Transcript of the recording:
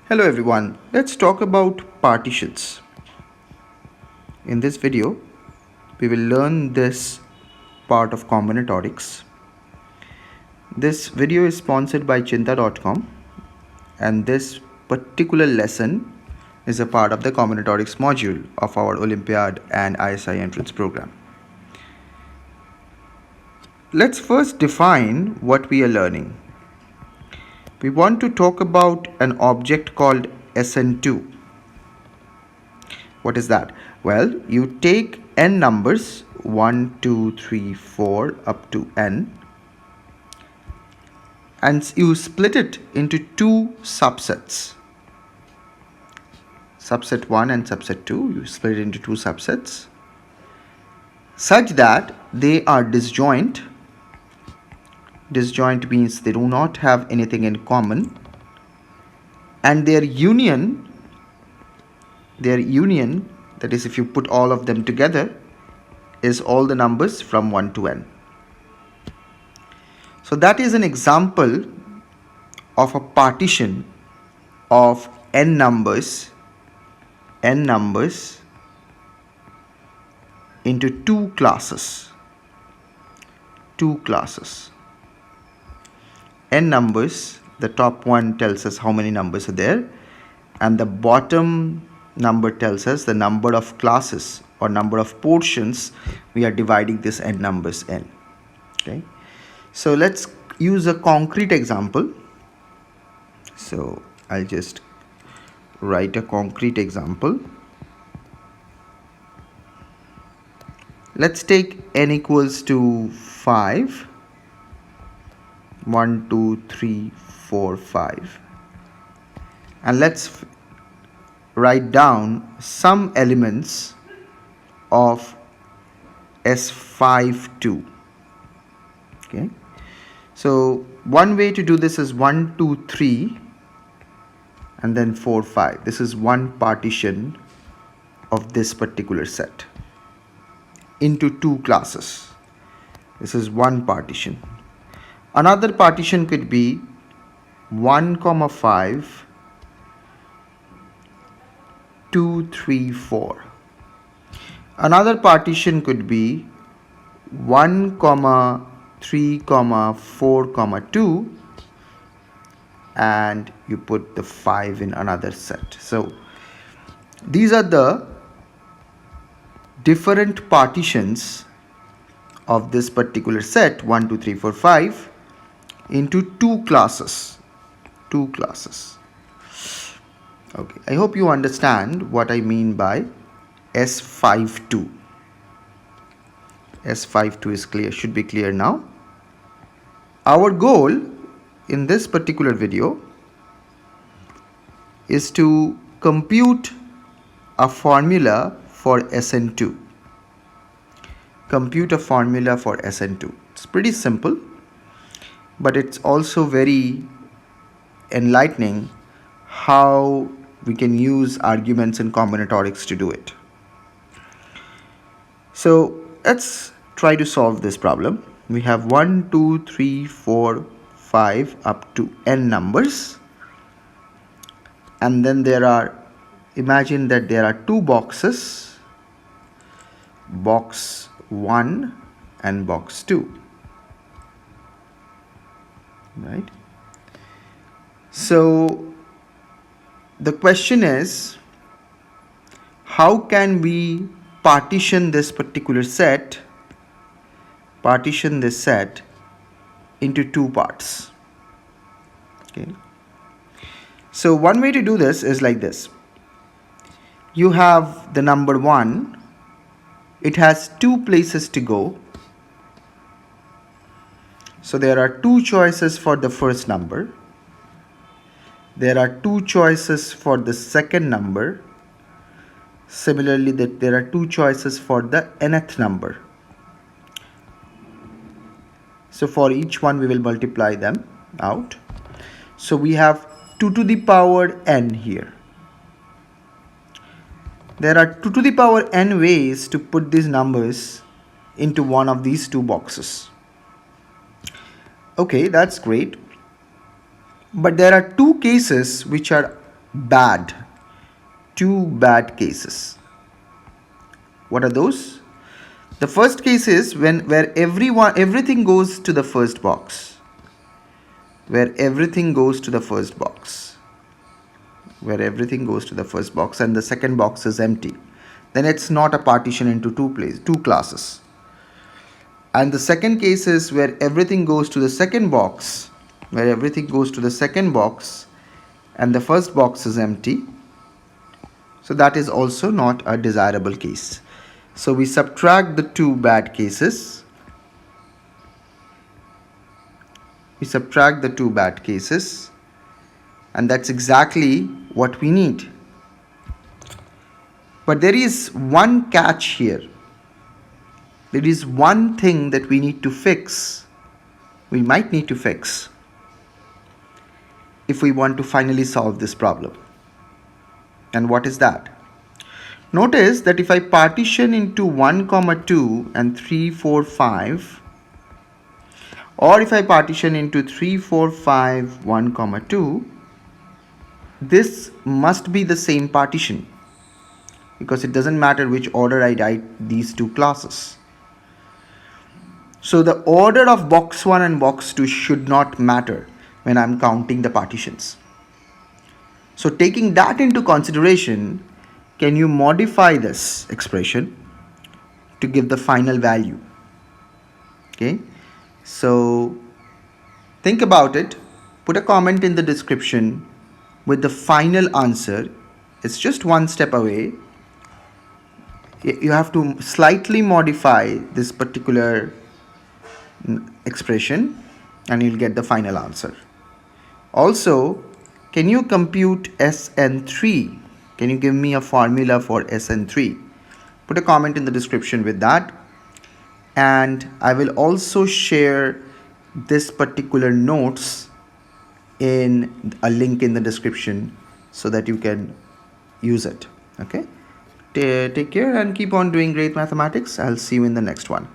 Hello everyone, let's talk about partitions. In this video, we will learn this part of combinatorics. This video is sponsored by chinta.com and this particular lesson is a part of the combinatorics module of our Olympiad and ISI entrance program. Let's first define what we are learning. We want to talk about an object called SN2. What is that? Well, you take n numbers 1, 2, 3, 4 up to n and you split it into two subsets. Subset 1 and subset 2, you split it into two subsets such that they are disjoint. Disjoint means they do not have anything in common, and their union, that is, if you put all of them together, is all the numbers from 1 to n. So that is an example of a partition of n numbers into two classes. N numbers, the top one tells us how many numbers are there, and the bottom number tells us the number of classes or number of portions we are dividing this n numbers in. Okay, so let's use a concrete example. So I'll just write a concrete example. Let's take n equals to 5. 1, 2, 3, 4, 5. And let's write down some elements of S52. Okay. So one way to do this is 1, 2, 3 and then 4, 5. This is one partition of this particular set into two classes. This is one partition. Another partition could be 1, 5, 2, 3, 4. Another partition could be 1, 3, 4, 2, and you put the 5 in another set. So these are the different partitions of this particular set 1, 2, 3, 4, 5 into two classes. Okay, I hope you understand what I mean by S52. S52 is clear, should be clear now. Our goal in this particular video is to compute a formula for SN2. Compute a formula for SN2. It's pretty simple, but it's also very enlightening how we can use arguments in combinatorics to do it. So let's try to solve this problem. We have 1, 2, 3, 4, 5 up to n numbers, and then imagine that there are two boxes, box 1 and box 2. Right? So the question is, how can we partition this set into two parts? Okay. So one way to do this is like this. You have the number 1. It has two places to go. So there are two choices for the first number. There are two choices for the second number. Similarly, there are two choices for the nth number. So for each one we will multiply them out. So we have 2 to the power n here. There are 2 to the power n ways to put these numbers into one of these two boxes. Okay, that's great. But there are two cases which are bad, two bad cases. What are those? The first case is where everything goes to the first box. Where everything goes to the first box. Where everything goes to the first box and the second box is empty. Then it's not a partition into two classes. And the second case is where everything goes to the second box, and the first box is empty. So that is also not a desirable case. So we subtract the two bad cases. And that's exactly what we need. But there is one catch here. There is one thing that we need to fix. We might need to fix if we want to finally solve this problem. And what is that? Notice that if I partition into 1, 2 and 3, 4, 5, or if I partition into 3, 4, 5, 1, 2, this must be the same partition, because it doesn't matter which order I write these two classes. So the order of box 1 and box 2 should not matter when I'm counting the partitions. So taking that into consideration, can you modify this expression to give the final value? Okay, so think about it. Put a comment in the description with the final answer. It's just one step away. You have to slightly modify this particular expression and you'll get the final answer. Also, can you compute SN3? Can you give me a formula for SN3? Put a comment in the description with that. And I will also share this particular notes in a link in the description so that you can use it. Okay? Take care and keep on doing great mathematics. I'll see you in the next one.